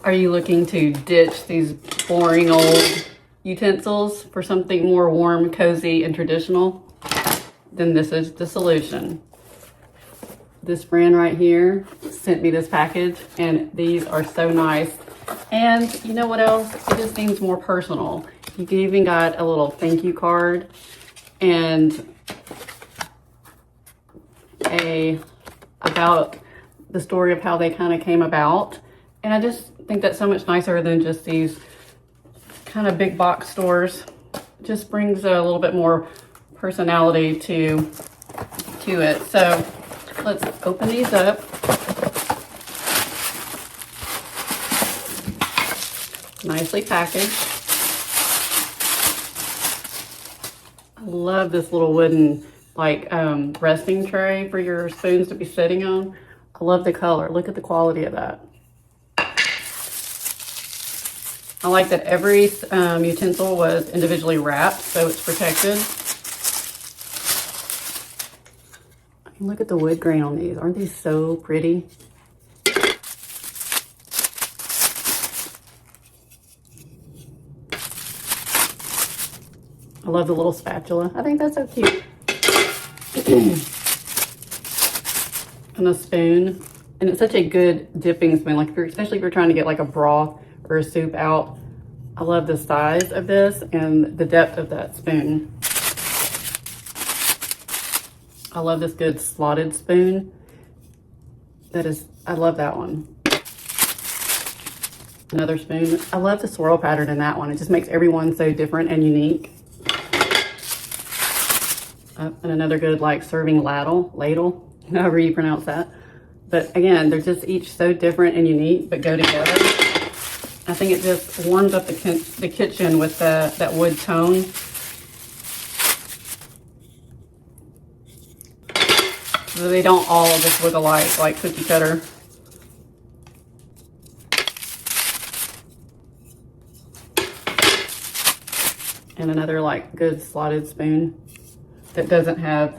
Are you looking to ditch these boring old utensils for something more warm, cozy, and traditional? Then this is the solution. This brand right here sent me this package, and these are so nice. And you know what else? It just seems more personal. You even got a little thank you card and about the story of how they kind of came about. And I just think that's so much nicer than just these kind of big box stores. It just brings a little bit more personality to it. So let's open these up. Nicely packaged. I love this little wooden resting tray for your spoons to be sitting on. I love the color. Look at the quality of that. I like that every utensil was individually wrapped, so it's protected. Look at the wood grain on these. Aren't these so pretty? I love the little spatula. I think that's so cute. And a spoon. And it's such a good dipping spoon, especially if you're trying to get like a broth or a soup out. I love the size of this and the depth of that spoon. I love this good slotted spoon. I love that one. Another spoon. I love the swirl pattern in that one. It just makes everyone so different and unique. And another good serving ladle, however you pronounce that. But again, they're just each so different and unique, but go together. I think it just warms up the kitchen with that wood tone. So they don't all just look alike, like cookie cutter. And another good slotted spoon that doesn't have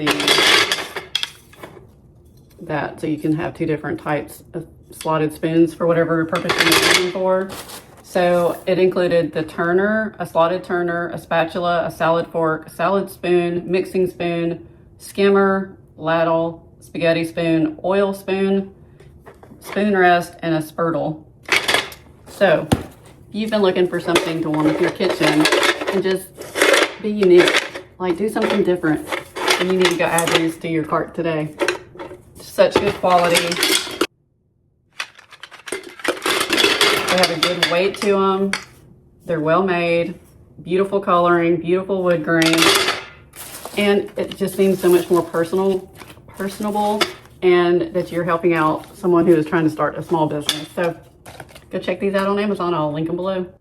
so you can have two different types of slotted spoons for whatever purpose you're using for. So it included the turner, a slotted turner, a spatula, a salad fork, a salad spoon, mixing spoon, skimmer, ladle, spaghetti spoon, oil spoon, spoon rest, and a spurtle. So if you've been looking for something to warm up your kitchen and just be unique, do something different, and you need to go add these to your cart today. Such good quality. They have a good weight to them. They're well made, beautiful coloring, beautiful wood grain, and it just seems so much more personable, and that you're helping out someone who is trying to start a small business. So go check these out on Amazon. I'll link them below.